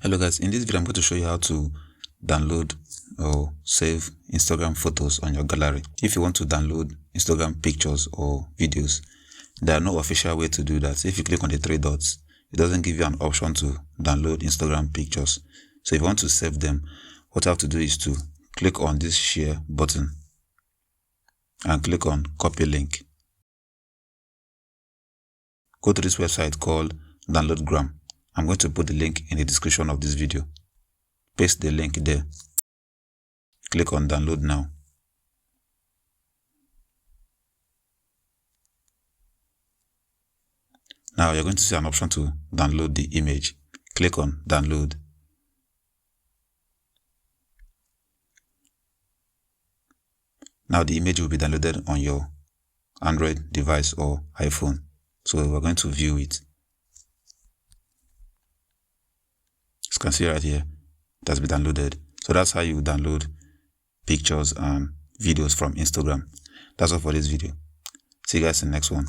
Hello guys, in this video I'm going to show you how to download or save Instagram photos on your gallery. If you want to download Instagram pictures or videos, there are no official way to do that. If you click on the three dots, it doesn't give you an option to download Instagram pictures. So if you want to save them, what you have to do is to click on this share button and click on copy link. Go to this website called Downloadgram. I'm going to put the link in the description of this video. Paste the link there. Click on download now. Now you're going to see an option to download the image. Click on download. Now the image will be downloaded on your Android device or iPhone. So we're going to view it. As you can see right here, it has been downloaded. So that's how you download pictures and videos from Instagram. That's all for this video. See you guys in the next one.